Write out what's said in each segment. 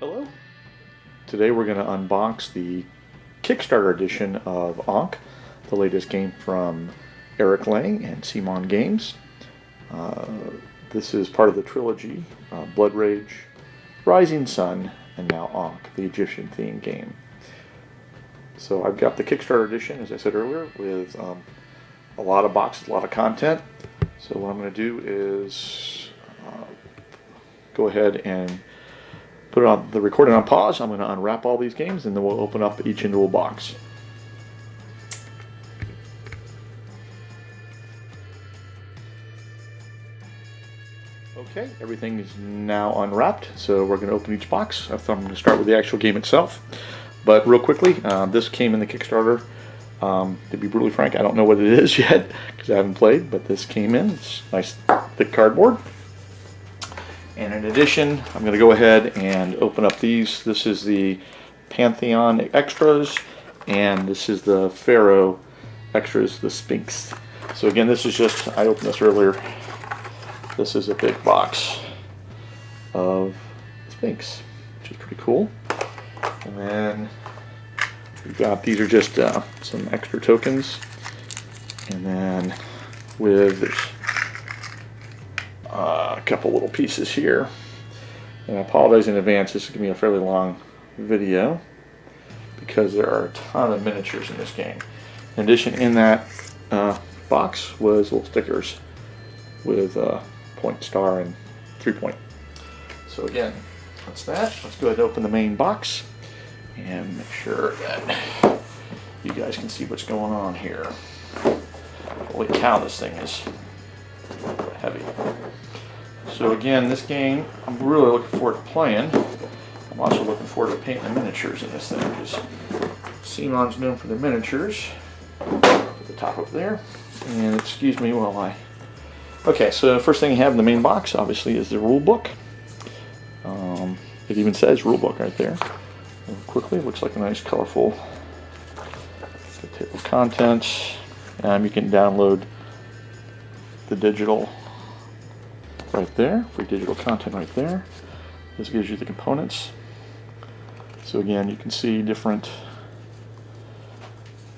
Hello. Today we're going to unbox the Kickstarter edition of Ankh, the latest game from Eric Lang and CMON Games. This is part of the trilogy, Blood Rage, Rising Sun, and now Ankh, the Egyptian themed game. So I've got the Kickstarter edition, as I said earlier, with a lot of boxes, a lot of content. So what I'm going to do is go ahead and put on the recording on pause. I'm going to unwrap all these games and then we'll open up each individual box. Okay, everything is now unwrapped, so we're going to open each box. I'm going to start with the actual game itself. But real quickly, this came in the Kickstarter. To be brutally frank, I don't know what it is yet because I haven't played, but this came in. It's nice thick cardboard. And in addition, I'm going to go ahead and open up these. This is the Pantheon extras, and this is the Pharaoh extras, the Sphinx. So again, this is just, I opened this earlier. This is a big box of Sphinx, which is pretty cool. And then we've got, these are just some extra tokens. And then with a couple little pieces here. And I apologize in advance, this is going to be a fairly long video because there are a ton of miniatures in this game. In addition, in that box was little stickers with point, star, and 3-point. So again, that's that. Let's go ahead and open the main box and make sure that you guys can see what's going on here. Holy cow, this thing is heavy. So again, this game, I'm really looking forward to playing. I'm also looking forward to painting the miniatures in this thing, because CMON's known for their miniatures. Put the top up there, and excuse me while I... Okay, so the first thing you have in the main box, obviously, is the rule book. It even says rule book right there. And quickly, it looks like a nice, colorful table of contents. You can download the digital right there, free digital content right there. This gives you the components. So again, you can see different,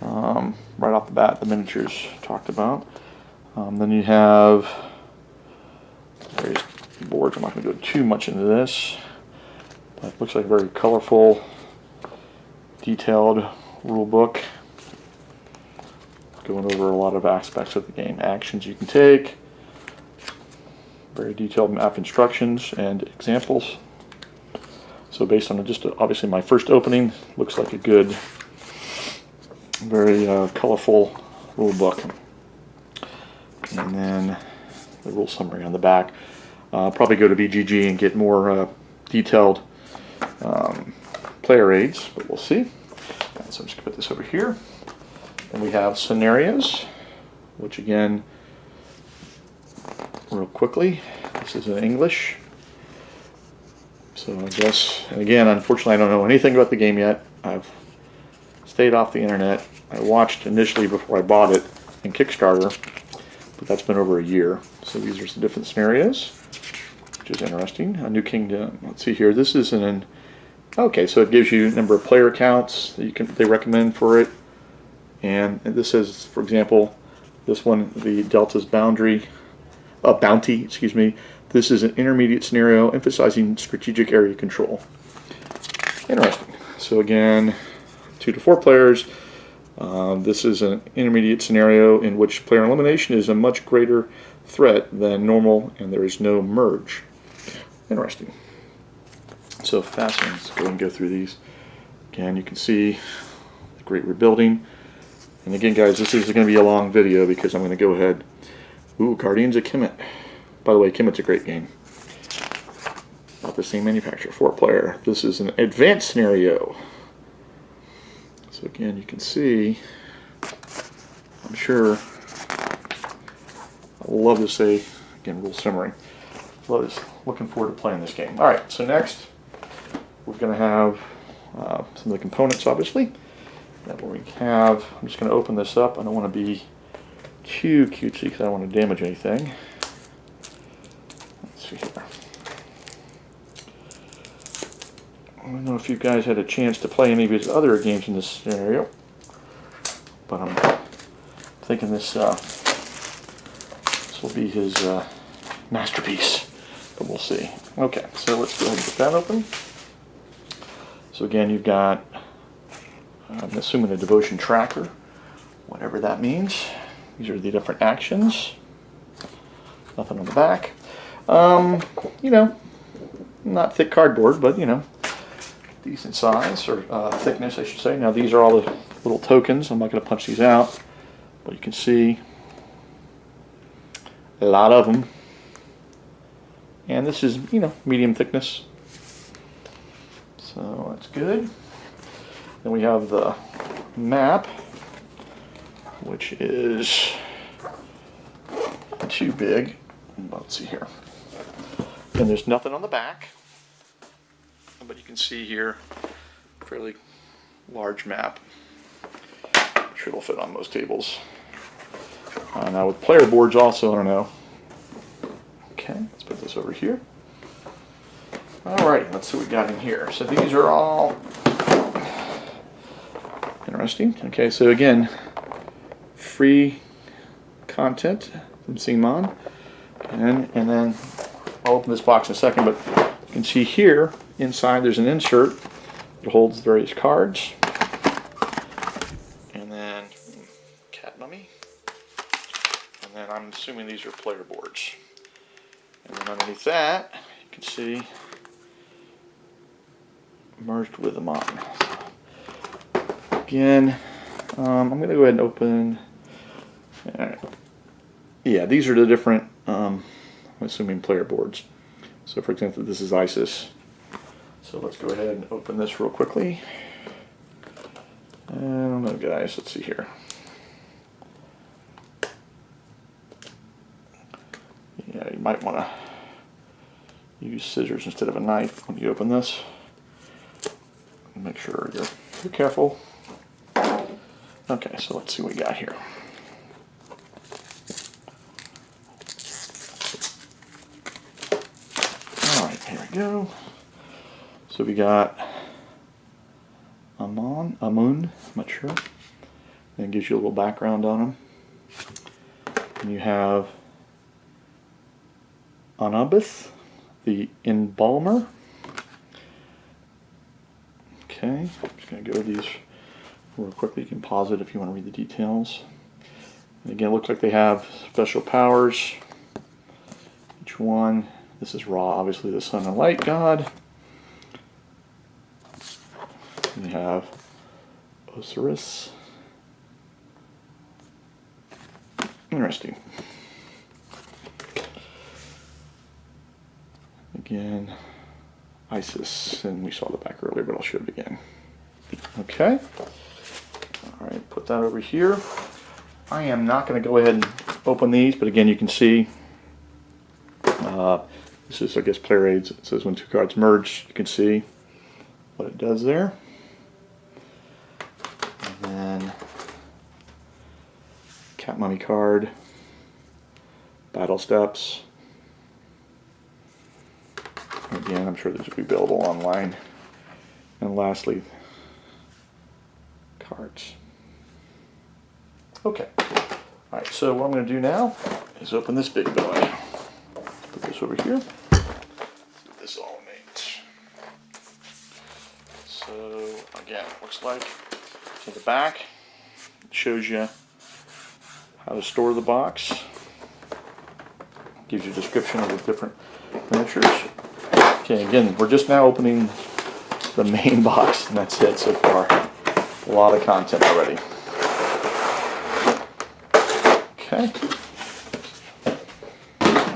right off the bat, the miniatures talked about. Then you have various boards. I'm not going to go too much into this. But it looks like a very colorful, detailed rule book. Going over a lot of aspects of the game. Actions you can take. Very detailed map instructions and examples. So based on just obviously my first opening, looks like a good, very colorful rule book. And then the rule summary on the back. Probably go to BGG and get more detailed player aids, but we'll see. So I'm just going to put this over here. And we have scenarios, which again, real quickly, this is in English. So I guess, and again, unfortunately I don't know anything about the game yet. I've stayed off the internet. I watched initially before I bought it in Kickstarter, but that's been over a year. So these are some different scenarios, which is interesting. A new kingdom. Let's see here. This is an okay. So it gives you a number of player counts that they recommend for it, and this says, for example, this one, the Delta's boundary, bounty. Excuse me. This is an intermediate scenario emphasizing strategic area control. Interesting. So again, 2 to 4 players. This is an intermediate scenario in which player elimination is a much greater threat than normal, and there is no merge. Interesting. So fascinating. Let's go ahead and go through these. Again, you can see the great rebuilding. And again, guys, this is going to be a long video because I'm going to go ahead. Ooh, Guardians of Kemet. By the way, Kemet's a great game. Not the same manufacturer, 4-player. This is an advanced scenario. So again, you can see, I'm sure, I love to say, again, rule summary. Looking forward to playing this game. All right, so next, we're going to have some of the components, obviously. That we have, I'm just going to open this up. I don't want to be too cutesy because I don't want to damage anything. Let's see here. don't know if you guys had a chance to play any of his other games in this scenario, but I'm thinking this will be his masterpiece, but we'll see. Okay, so let's go ahead and get that open. So again, you've got, I'm assuming, a devotion tracker, whatever that means. These are the different actions. Nothing on the back. You know, not thick cardboard, but you know, decent size, or thickness, I should say. Now these are all the little tokens. I'm not going to punch these out, but you can see a lot of them. And this is, you know, medium thickness. So that's good. Then we have the map, which is too big. Let's see here. And there's nothing on the back, but you can see here, fairly large map. I'm sure it'll fit on most tables. Now with player boards also, I don't know. Okay, let's put this over here. Alright, let's see what we got in here. So these are all interesting. Okay, so again, free content from CMON. And then I'll open this box in a second, but you can see here inside there's an insert that holds various cards. And then cat mummy. And then I'm assuming these are player boards. And then underneath that, you can see merged with the MON. Again, I'm going to go ahead and open. Yeah, these are the different, I'm assuming, player boards. So for example, this is ISIS. So let's go ahead and open this real quickly. I don't know, guys, let's see here. Yeah, you might want to use scissors instead of a knife when you open this. Make sure you're careful. Okay, so let's see what we got here. Alright, here we go. So we got Amun, I'm not sure. And it gives you a little background on them. And you have Anubis, the embalmer. Okay, I'm just going to go over these real quickly. You can pause it if you want to read the details. And again, it looks like they have special powers. Each one, this is Ra, obviously the sun and light god. And you have Osiris. Interesting. Again, Isis, and we saw the back earlier, but I'll show it again. Okay. Alright, put that over here. I am not going to go ahead and open these, but again, you can see this is, I guess, player aids. It says when two cards merge, you can see what it does there. And then cat mummy card, battle steps. Again, I'm sure these will be available online. And lastly, cards. Okay. Alright, so what I'm going to do now is open this big boy. Put this over here. See what this all means. So, again, it looks like to the back, it shows you how to store the box. Gives you a description of the different miniatures. Okay, again, we're just now opening the main box, and that's it so far. A lot of content already. Okay.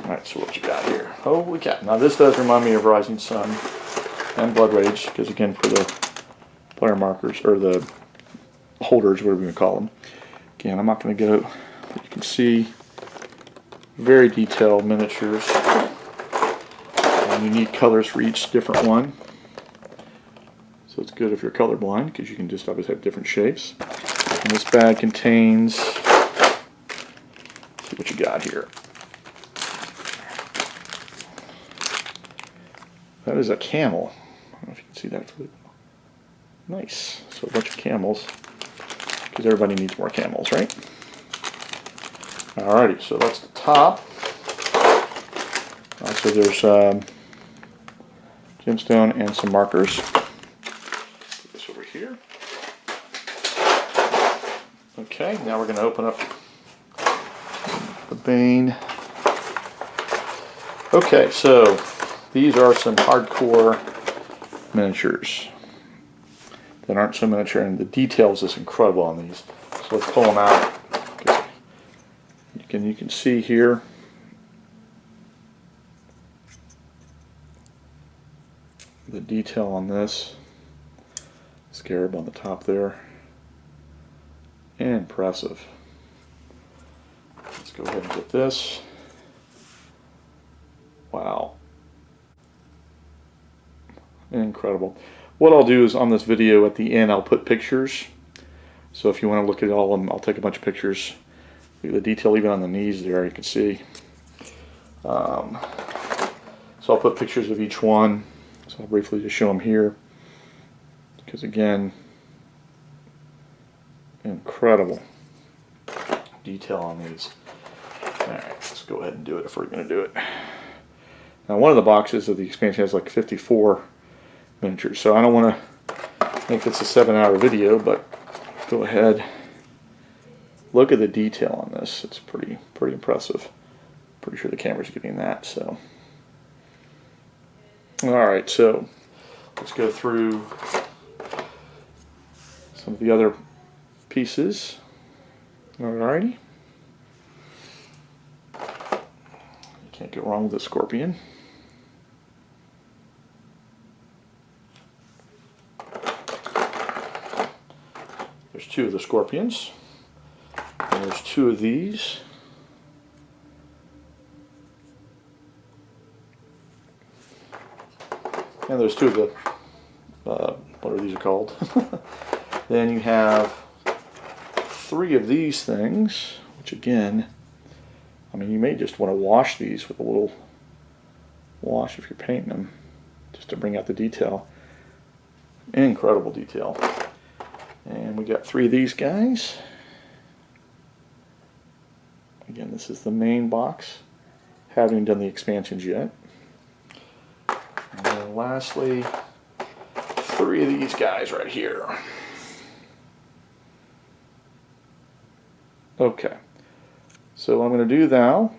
Alright, so what you got here? Holy cow. Now this does remind me of Rising Sun and Blood Rage, because again, for the player markers, or the holders, whatever you call them. Again, I'm not going to go, but you can see very detailed miniatures. Unique colors for each different one. So it's good if you're colorblind, because you can just obviously have different shapes. And this bag contains, let's see what you got here. That is a camel. know if you can see that. Nice. So a bunch of camels, because everybody needs more camels, right? Alrighty, so that's the top. So there's gemstone and some markers. Put this over here. Okay, now we're going to open up the Bane. Okay, so these are some hardcore miniatures that aren't so miniature, and the details is incredible on these. So let's pull them out. You can see here the detail on this scarab on the top there. Impressive. Let's go ahead and get this. Wow. Incredible. What I'll do is on this video at the end I'll put pictures. So if you want to look at all of them, I'll take a bunch of pictures. Look at the detail even on the knees there, you can see. So I'll put pictures of each one. So I'll briefly just show them here. Because again, incredible detail on these. Alright, let's go ahead and do it if we're going to do it. Now one of the boxes of the expansion has like 54 miniatures, so I don't want to make this a 7-hour video, but go ahead. Look at the detail on this. It's pretty impressive. Pretty sure the camera's getting that. So, all right. So let's go through some of the other pieces. Alrighty. You can't go wrong with a scorpion. There's 2 of the scorpions. And there's 2 of these. And there's 2 of the, what are these called? Then you have 3 of these things, which again, I mean, you may just want to wash these with a little wash if you're painting them, just to bring out the detail. Incredible detail. And we got 3 of these guys. Again, this is the main box. Haven't done the expansions yet. And then lastly, 3 of these guys right here. Okay. So what I'm going to do now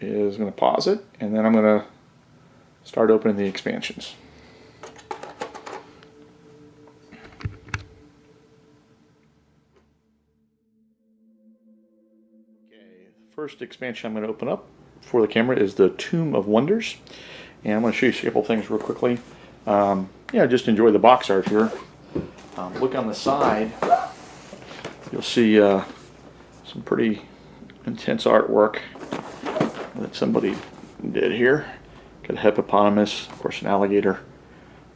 is I'm going to pause it, and then I'm going to start opening the expansions. First expansion I'm going to open up for the camera is the Tomb of Wonders, and I'm going to show you a couple things real quickly. Yeah, just enjoy the box art here. Look on the side, you'll see some pretty intense artwork that somebody did here. Got a hippopotamus, of course an alligator,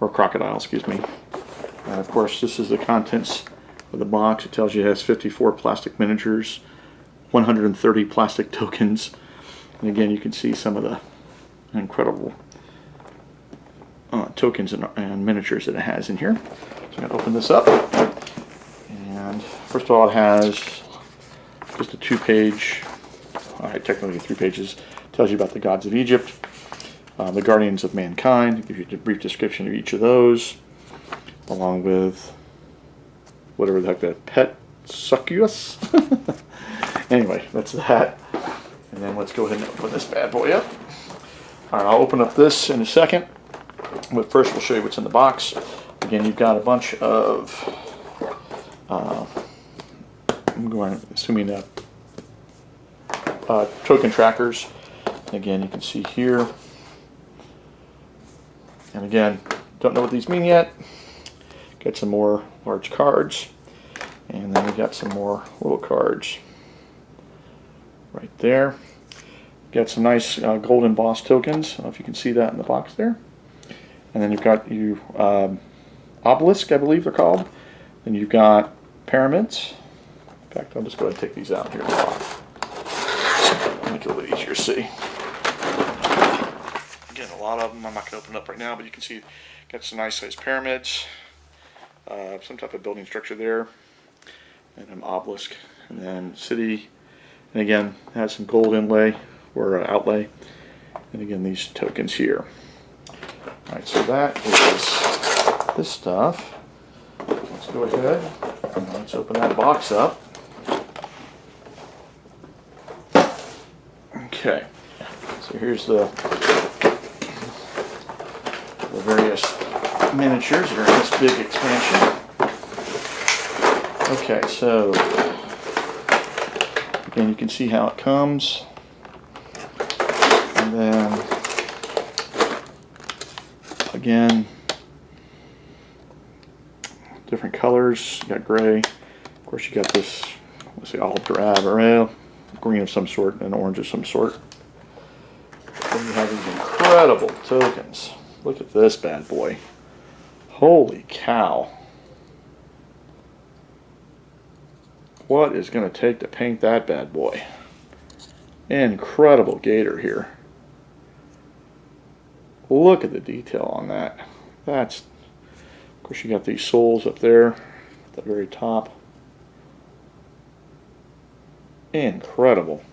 or crocodile, excuse me. And of course this is the contents of the box. It tells you it has 54 plastic miniatures, 130 plastic tokens, and again you can see some of the incredible tokens and miniatures that it has in here. So I'm going to open this up, and first of all it has just a 2-page, alright, technically 3 pages, tells you about the gods of Egypt, the guardians of mankind. It gives you a brief description of each of those, along with whatever the heck that pet succubus. Anyway, that's that. And then let's go ahead and open this bad boy up. Alright, I'll open up this in a second. But first we'll show you what's in the box. Again, you've got a bunch of, I'm going, assuming token trackers. Again, you can see here. And again, don't know what these mean yet. Got some more large cards. And then we got some more little cards. Right there. Got some nice gold embossed tokens. I don't know if you can see that in the box there. And then you've got obelisk, I believe they're called. Then you've got pyramids. In fact, I'll just go ahead and take these out here. Make it a little easier to see. Again, a lot of them. I'm not going to open it up right now, but you can see got some nice sized pyramids, some type of building structure there, and an obelisk, and then city, and again has some gold inlay or outlay, and again these tokens here. Alright, so that is this stuff. Let's go ahead and let's open that box up. Okay, so here's the various miniatures that are in this big expansion. Okay, so again you can see how it comes, and then again different colors. You got gray, of course you got this, let's say olive drab or green of some sort and orange of some sort. Then you have these incredible tokens. Look at this bad boy. Holy cow. What is going to take to paint that bad boy? Incredible gator here. Look at the detail on that. That's, of course you got these souls up there at the very top. Incredible.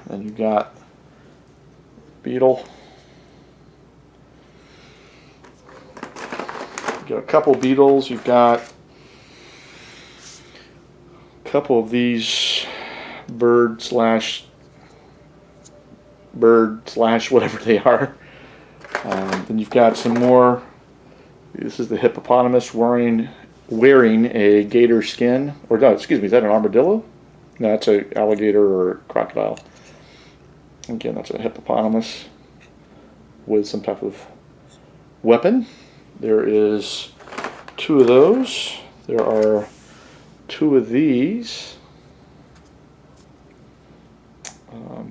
Then you got beetle. You got a couple beetles. You've got a couple of these bird slash whatever they are. Then you've got some more. This is the hippopotamus wearing a gator skin, or no, excuse me, is that an armadillo? No, that's an alligator or crocodile. Again, that's a hippopotamus with some type of weapon. There is two of those. There are two of these.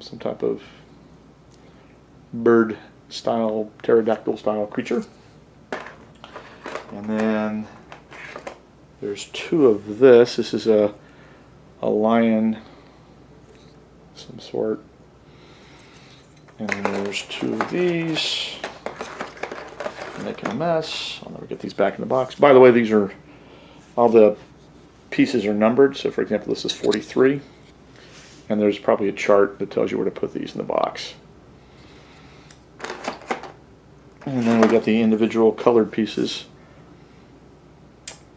Some type of bird style, pterodactyl style creature. And then there's two of this. This is a lion of some sort. And then there's two of these. Making a mess. I'll never get these back in the box. By the way, these are, all the pieces are numbered. So for example, this is 43. And there's probably a chart that tells you where to put these in the box. And then we got the individual colored pieces.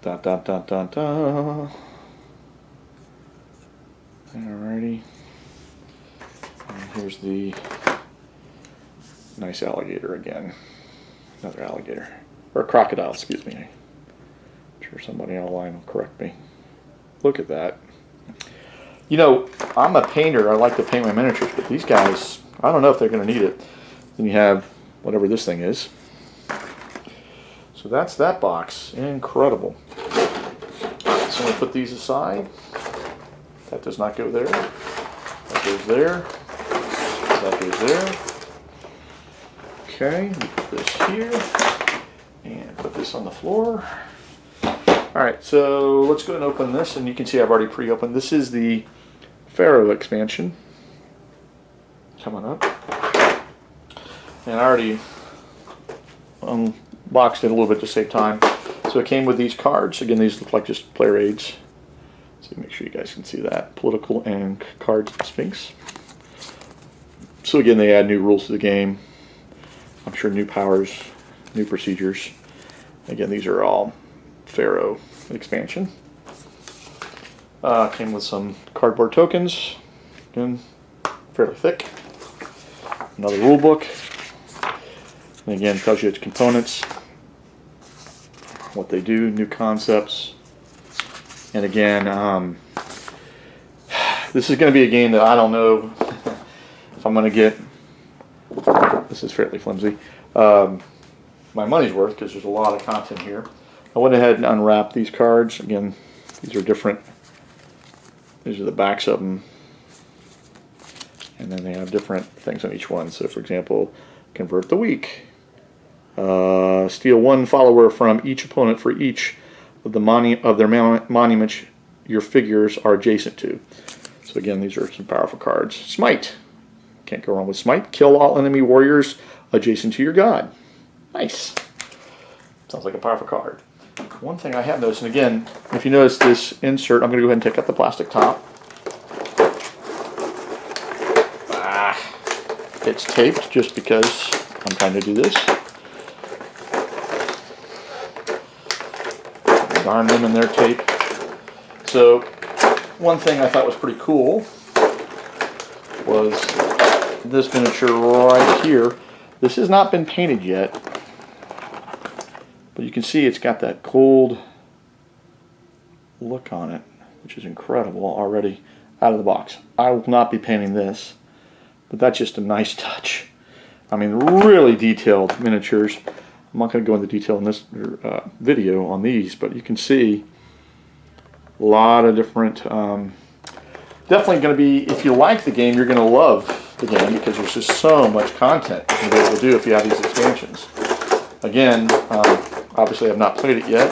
Dot, dot, dot, dot, dot. Alrighty. And here's the nice alligator again. Another alligator. Or crocodile, excuse me. I'm sure somebody online will correct me. Look at that. You know, I'm a painter. I like to paint my miniatures, but these guys, I don't know if they're going to need it. Then you have whatever this thing is. So that's that box. Incredible. So we put these aside. That does not go there. That goes there. That goes there. Okay, put this here. And put this on the floor. Alright, so let's go and open this, and you can see I've already pre-opened. This is the Pharaoh Expansion. Coming up. And I already unboxed it a little bit to save time. So it came with these cards. Again, these look like just player aids. So make sure you guys can see that. Political and cards and Sphinx. So again, they add new rules to the game. I'm sure new powers, new procedures. Again, these are all Pharaoh Expansion. Came with some cardboard tokens. Again, fairly thick. Another rule book. And again, tells you its components, what they do, new concepts. And again, this is going to be a game that I don't know if I'm going to get. This is fairly flimsy. My money's worth, because there's a lot of content here. I went ahead and unwrapped these cards. Again, these are different. These are the backs of them. And then they have different things on each one. So for example, convert the weak. Steal one follower from each opponent for each of their monuments your figures are adjacent to. So again, these are some powerful cards. Smite. Can't go wrong with Smite. Kill all enemy warriors adjacent to your god. Nice. Sounds like a powerful card. One thing I have noticed, and again, if you notice this insert, I'm going to go ahead and take out the plastic top. It's taped just because I'm trying to do this. Darn them in their tape. So, one thing I thought was pretty cool was this miniature right here. This has not been painted yet, but you can see it's got that cold look on it, which is incredible already out of the box. I will not be painting this, but that's just a nice touch. I mean, really detailed miniatures. I'm not going to go into detail in this video on these, but you can see a lot of different. Definitely going to be, if you like the game, you're going to love the game because there's just so much content you can be able to do if you have these expansions. Again, obviously I've not played it yet,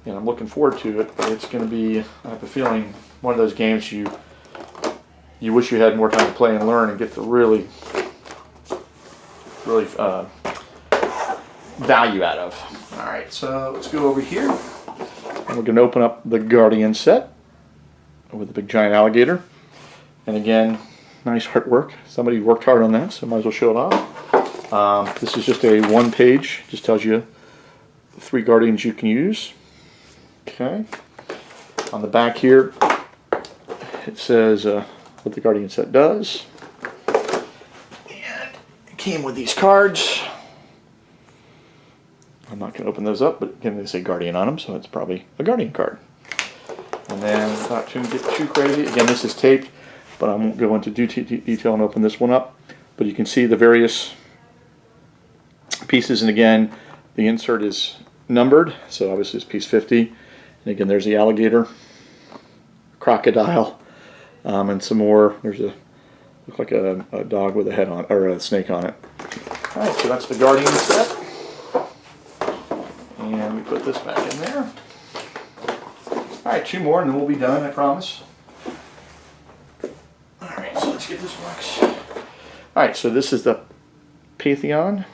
and I'm looking forward to it, but it's going to be, I have a feeling, one of those games you wish you had more time to play and learn and get the really value out of. Alright, so let's go over here, and we're going to open up the Guardian set with a big giant alligator. And again, nice artwork. Somebody worked hard on that, so might as well show it off. This is just a one page, just tells you the 3 Guardians you can use. Okay. On the back here, it says what the Guardian set does. And it came with these cards. I'm not going to open those up, but again, they say Guardian on them, so it's probably a Guardian card. And then, not to get too crazy, again, this is taped, but I won't go into detail and open this one up. But you can see the various pieces, and again, the insert is numbered, so obviously it's piece 50. And again, there's the alligator, crocodile, and some more. There's a, look like a dog with a head on, or a snake on it. Alright, so that's the Guardian set. And we put this back in there. Alright, 2 more and then we'll be done, I promise. Alright, so let's get this box. Alright, so this is the Pantheon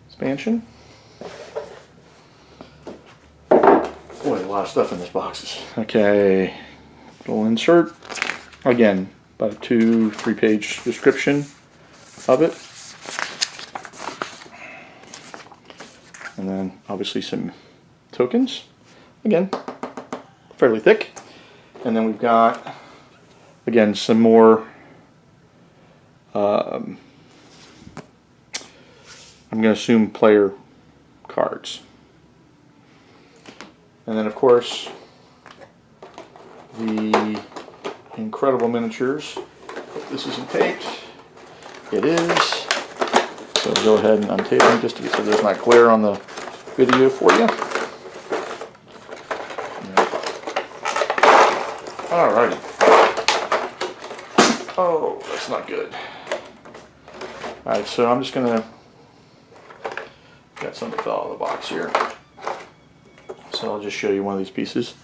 expansion. Boy, a lot of stuff in this box. Okay, little insert. Again, about a 2-3 page description of it. And then obviously some tokens. Again, fairly thick. And then we've got, again, some more, I'm going to assume player cards. And then, of course, the incredible miniatures. This isn't taped. It is. So go ahead and untape them just so there's not glare on the video for you. Alrighty. Oh, that's not good. Alright, so I'm just going to, got something fell out of the box here. So I'll just show you one of these pieces.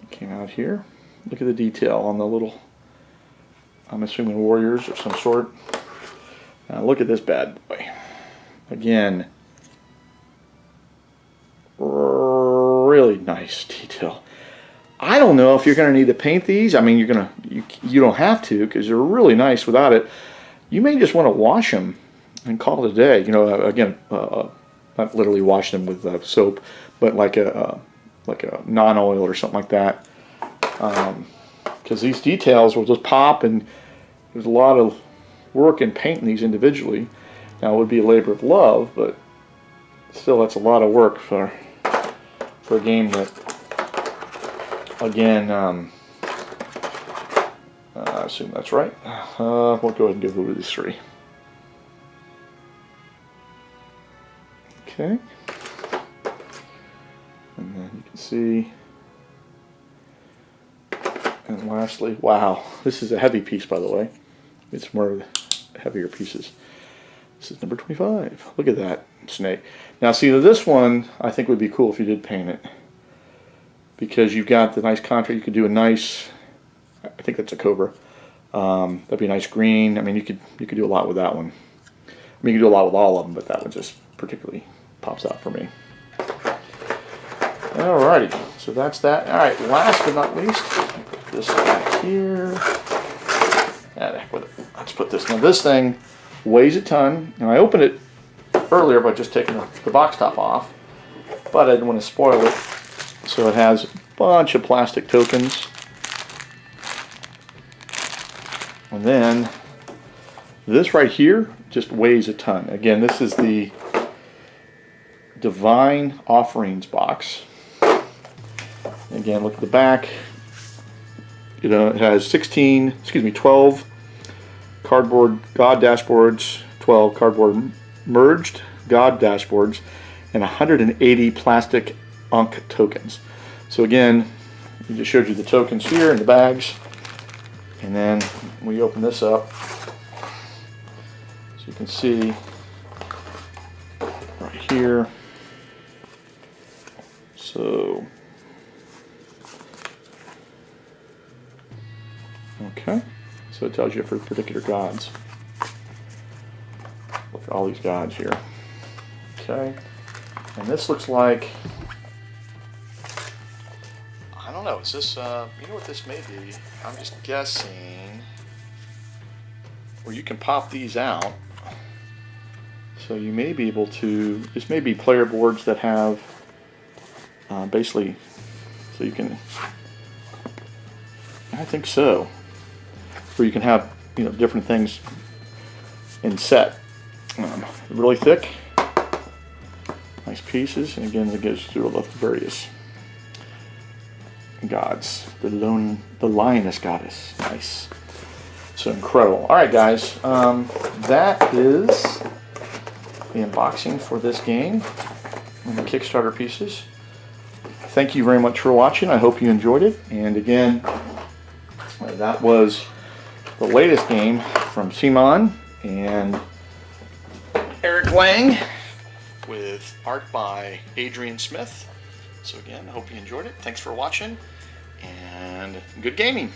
It came out here. Look at the detail on the little, I'm assuming warriors of some sort. Now look at this bad boy. Again, really nice detail. I don't know if you're going to need to paint these. I mean, you don't have to because they're really nice without it. You may just want to wash them and call it a day. You know, again, not literally wash them with soap, but like a non-oil or something like that. Because these details will just pop, and there's a lot of work in painting these individually. Now it would be a labor of love, but still, that's a lot of work for a game that, again, I assume that's right. We'll go ahead and give it these 3. Okay. And then you can see. And lastly, wow, this is a heavy piece, by the way. It's more of the heavier pieces. This is number 25. Look at that snake. Now, see, this one I think would be cool if you did paint it, because you've got the nice contrast. You could do a nice, I think that's a cobra, That'd be a nice green. I mean, you could do a lot with that one. I mean, you could do a lot with all of them, but that one just particularly pops out for me. Alrighty, so that's that. Alright, last but not least, put this back here. Let's put this. Now this thing weighs a ton, and I opened it earlier by just taking the box top off, but I didn't want to spoil it. So it has a bunch of plastic tokens. And then this right here just weighs a ton. Again, this is the Divine Offerings box. Again, look at the back. You know, it has 12 cardboard God dashboards, 12 cardboard merged God dashboards, and 180 plastic Ankh tokens. So again, it just showed you the tokens here in the bags. And then we open this up, so you can see right here. So, okay, so it tells you for particular gods. Look at all these gods here. Okay, and this looks like, I don't know, is this, you know what this may be? I'm just guessing, where you can pop these out. So you may be able to, this may be player boards that have, basically, so you can, I think so, where you can have, you know, different things in set. Really thick, nice pieces, and again, it goes through all the various gods. The lioness goddess, nice. So incredible. All right, guys, that is the unboxing for this game and the Kickstarter pieces. Thank you very much for watching. I hope you enjoyed it. And again, that was the latest game from CMON and Eric Lang, with art by Adrian Smith. So again, I hope you enjoyed it. Thanks for watching, and good gaming.